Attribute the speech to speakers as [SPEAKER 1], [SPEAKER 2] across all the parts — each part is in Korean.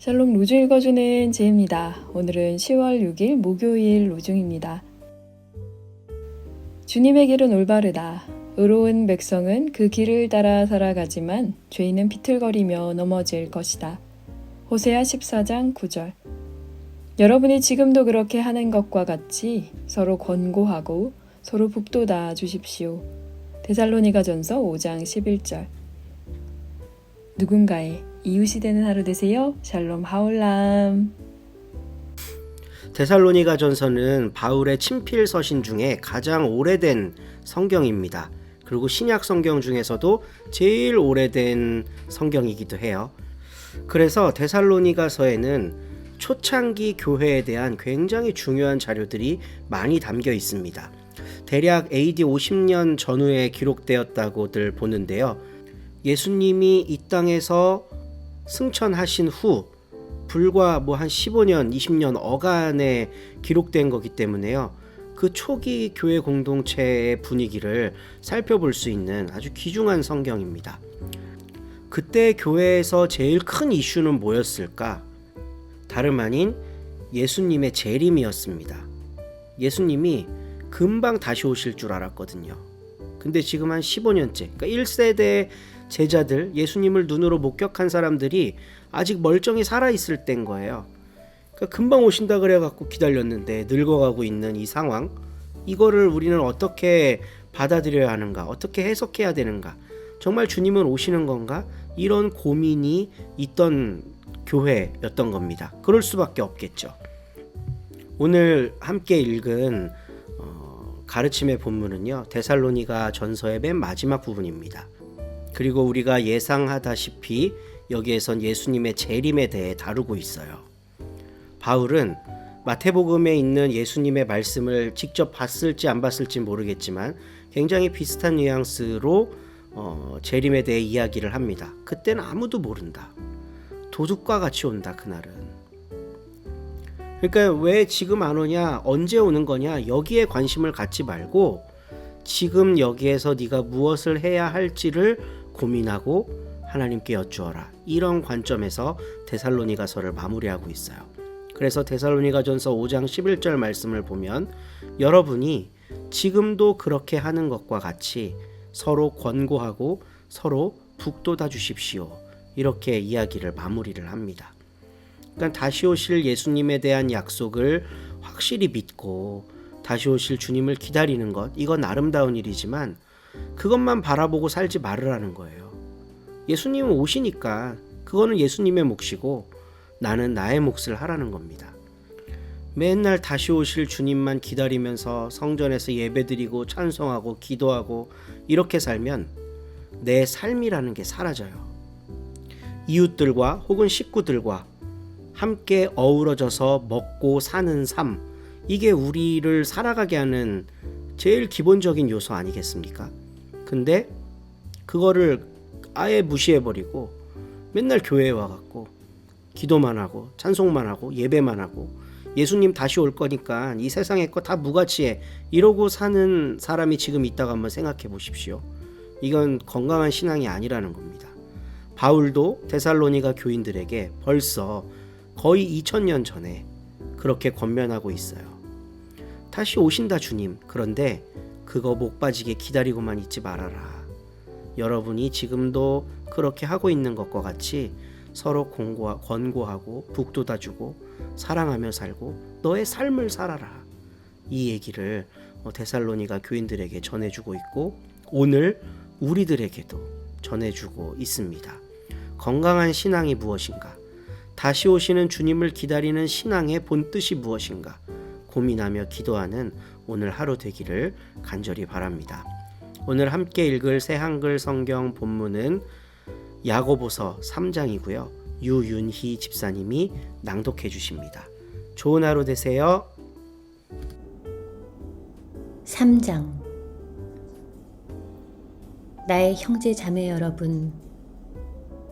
[SPEAKER 1] 샬롬 로중 읽어주는 제입니다. 오늘은 10월 6일 목요일 로중입니다. 주님의 길은 올바르다. 의로운 백성은 그 길을 따라 살아가지만 죄인은 비틀거리며 넘어질 것이다. 호세아 14장 9절. 여러분이 지금도 그렇게 하는 것과 같이 서로 권고하고 서로 북돋아 주십시오. 데살로니가전서 5장 11절. 누군가의 이웃이 되는 하루 되세요. 샬롬 하올람.
[SPEAKER 2] 데살로니가전서는 바울의 친필 서신 중에 가장 오래된 성경입니다. 그리고 신약 성경 중에서도 제일 오래된 성경이기도 해요. 그래서 데살로니가서에는 초창기 교회에 대한 굉장히 중요한 자료들이 많이 담겨 있습니다. 대략 AD 50년 전후에 기록되었다고들 보는데요. 예수님이 이 땅에서 승천하신 후 불과 한 15년, 20년 어간에 기록된 거기 때문에요. 그 초기 교회 공동체의 분위기를 살펴볼 수 있는 아주 귀중한 성경입니다. 그때 교회에서 제일 큰 이슈는 뭐였을까? 다름 아닌 예수님의 재림이었습니다. 예수님이 금방 다시 오실 줄 알았거든요. 근데 지금 한 15년째, 그러니까 1세대 제자들, 예수님을 눈으로 목격한 사람들이 아직 멀쩡히 살아있을 때인 거예요. 그러니까 금방 오신다 그래갖고 기다렸는데 늙어가고 있는 이 상황, 이거를 우리는 어떻게 받아들여야 하는가, 어떻게 해석해야 되는가, 정말 주님은 오시는 건가, 이런 고민이 있던 교회였던 겁니다. 그럴 수밖에 없겠죠. 오늘 함께 읽은 가르침의 본문은요, 데살로니가 전서의 맨 마지막 부분입니다. 그리고 우리가 예상하다시피 여기에선 예수님의 재림에 대해 다루고 있어요. 바울은 마태복음에 있는 예수님의 말씀을 직접 봤을지 안 봤을지 모르겠지만 굉장히 비슷한 뉘앙스로 재림에 대해 이야기를 합니다. 그때는 아무도 모른다. 도둑과 같이 온다, 그날은. 그러니까 왜 지금 안 오냐, 언제 오는 거냐, 여기에 관심을 갖지 말고 지금 여기에서 네가 무엇을 해야 할지를 고민하고 하나님께 여쭈어라. 이런 관점에서 데살로니가서를 마무리하고 있어요. 그래서 데살로니가전서 5장 11절 말씀을 보면 여러분이 지금도 그렇게 하는 것과 같이 서로 권고하고 서로 북돋아 주십시오. 이렇게 이야기를 마무리를 합니다. 그러니까 다시 오실 예수님에 대한 약속을 확실히 믿고 다시 오실 주님을 기다리는 것, 이건 아름다운 일이지만 그것만 바라보고 살지 말으라는 거예요. 예수님은 오시니까 그거는 예수님의 몫이고 나는 나의 몫을 하라는 겁니다. 맨날 다시 오실 주님만 기다리면서 성전에서 예배드리고 찬송하고 기도하고 이렇게 살면 내 삶이라는 게 사라져요. 이웃들과 혹은 식구들과 함께 어우러져서 먹고 사는 삶, 이게 우리를 살아가게 하는 제일 기본적인 요소 아니겠습니까? 근데 그거를 아예 무시해버리고 맨날 교회에 와갖고 기도만 하고 찬송만 하고 예배만 하고 예수님 다시 올 거니까 이 세상의 거 다 무가치해, 이러고 사는 사람이 지금 있다고 한번 생각해 보십시오. 이건 건강한 신앙이 아니라는 겁니다. 바울도 데살로니가 교인들에게 벌써 거의 2000년 전에 그렇게 권면하고 있어요. 다시 오신다 주님. 그런데 그거 목 빠지게 기다리고만 있지 말아라. 여러분이 지금도 그렇게 하고 있는 것과 같이 서로 권고하고 북돋아주고 사랑하며 살고 너의 삶을 살아라. 이 얘기를 데살로니가 교인들에게 전해주고 있고 오늘 우리들에게도 전해주고 있습니다. 건강한 신앙이 무엇인가? 다시 오시는 주님을 기다리는 신앙의 본뜻이 무엇인가? 고민하며 기도하는 오늘 하루 되기를 간절히 바랍니다. 오늘 함께 읽을 새 한글 성경 본문은 야고보서 3장이고요. 유윤희 집사님이 낭독해 주십니다. 좋은 하루 되세요.
[SPEAKER 3] 3장. 나의 형제 자매 여러분,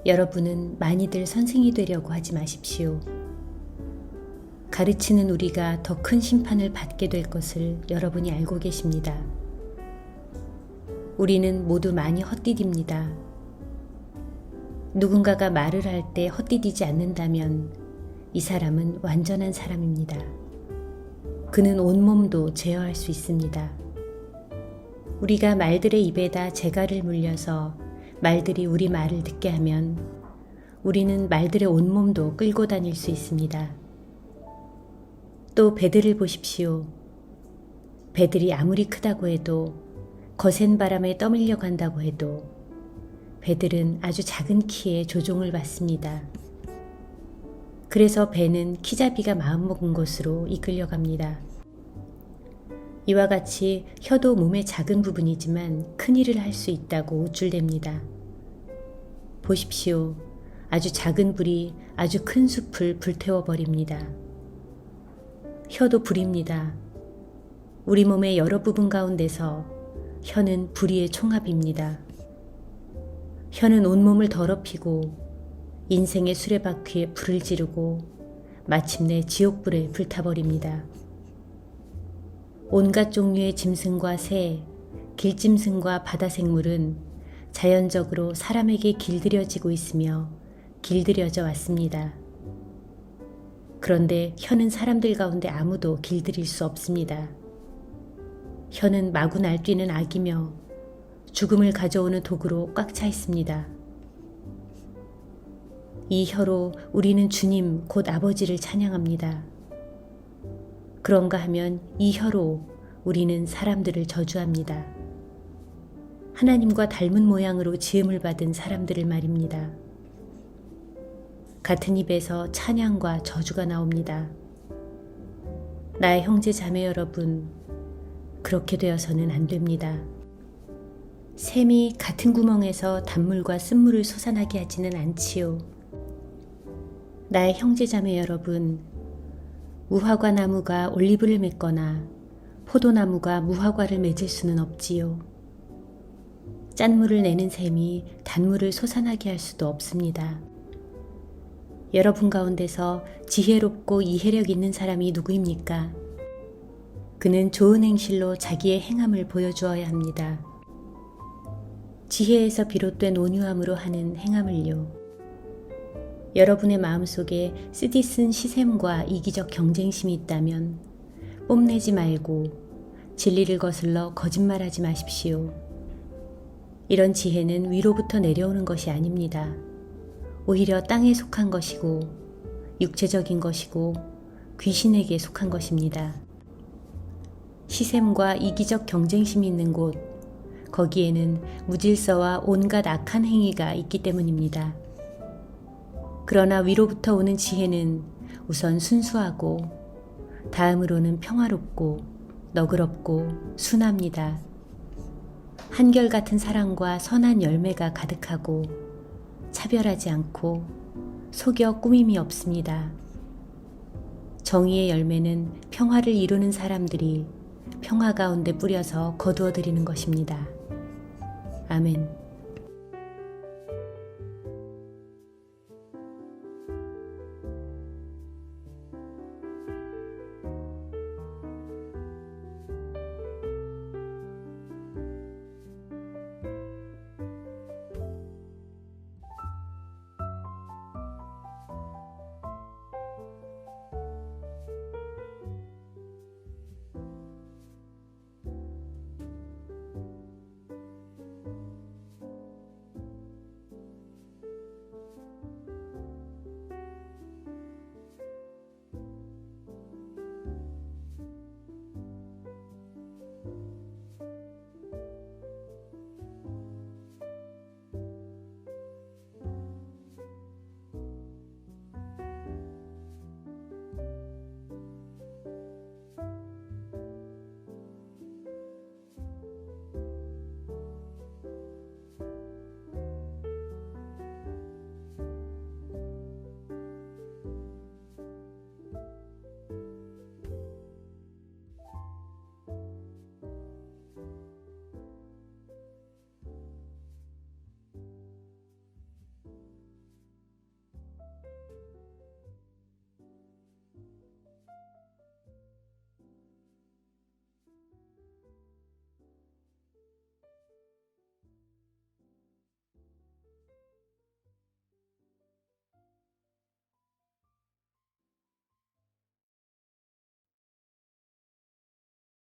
[SPEAKER 3] 여러분은 많이들 선생이 되려고 하지 마십시오. 가르치는 우리가 더 큰 심판을 받게 될 것을 여러분이 알고 계십니다. 우리는 모두 많이 헛디딥니다. 누군가가 말을 할 때 헛디디지 않는다면 이 사람은 완전한 사람입니다. 그는 온몸도 제어할 수 있습니다. 우리가 말들의 입에다 재갈을 물려서 말들이 우리 말을 듣게 하면 우리는 말들의 온몸도 끌고 다닐 수 있습니다. 또 배들을 보십시오. 배들이 아무리 크다고 해도 거센 바람에 떠밀려 간다고 해도 배들은 아주 작은 키에 조종을 받습니다. 그래서 배는 키잡이가 마음먹은 곳으로 이끌려갑니다. 이와 같이 혀도 몸의 작은 부분이지만 큰 일을 할 수 있다고 우쭐댑니다. 보십시오. 아주 작은 불이 아주 큰 숲을 불태워버립니다. 혀도 불입니다. 우리 몸의 여러 부분 가운데서 혀는 불의의 총합입니다. 혀는 온몸을 더럽히고 인생의 수레바퀴에 불을 지르고 마침내 지옥불에 불타버립니다. 온갖 종류의 짐승과 새, 길짐승과 바다생물은 자연적으로 사람에게 길들여지고 있으며 길들여져 왔습니다. 그런데 혀는 사람들 가운데 아무도 길들일 수 없습니다. 혀는 마구 날뛰는 악이며 죽음을 가져오는 도구로 꽉 차 있습니다. 이 혀로 우리는 주님 곧 아버지를 찬양합니다. 그런가 하면 이 혀로 우리는 사람들을 저주합니다. 하나님과 닮은 모양으로 지음을 받은 사람들을 말입니다. 같은 입에서 찬양과 저주가 나옵니다. 나의 형제 자매 여러분, 그렇게 되어서는 안 됩니다. 샘이 같은 구멍에서 단물과 쓴물을 솟아나게 하지는 않지요. 나의 형제 자매 여러분, 무화과 나무가 올리브를 맺거나 포도나무가 무화과를 맺을 수는 없지요. 짠물을 내는 샘이 단물을 솟아나게 할 수도 없습니다. 여러분 가운데서 지혜롭고 이해력 있는 사람이 누구입니까? 그는 좋은 행실로 자기의 행함을 보여주어야 합니다. 지혜에서 비롯된 온유함으로 하는 행함을요. 여러분의 마음속에 쓰디쓴 시샘과 이기적 경쟁심이 있다면 뽐내지 말고 진리를 거슬러 거짓말하지 마십시오. 이런 지혜는 위로부터 내려오는 것이 아닙니다. 오히려 땅에 속한 것이고 육체적인 것이고 귀신에게 속한 것입니다. 시샘과 이기적 경쟁심이 있는 곳, 거기에는 무질서와 온갖 악한 행위가 있기 때문입니다. 그러나 위로부터 오는 지혜는 우선 순수하고 다음으로는 평화롭고 너그럽고 순합니다. 한결같은 사랑과 선한 열매가 가득하고 차별하지 않고 속여 꾸밈이 없습니다. 정의의 열매는 평화를 이루는 사람들이 평화 가운데 뿌려서 거두어들이는 것입니다. 아멘.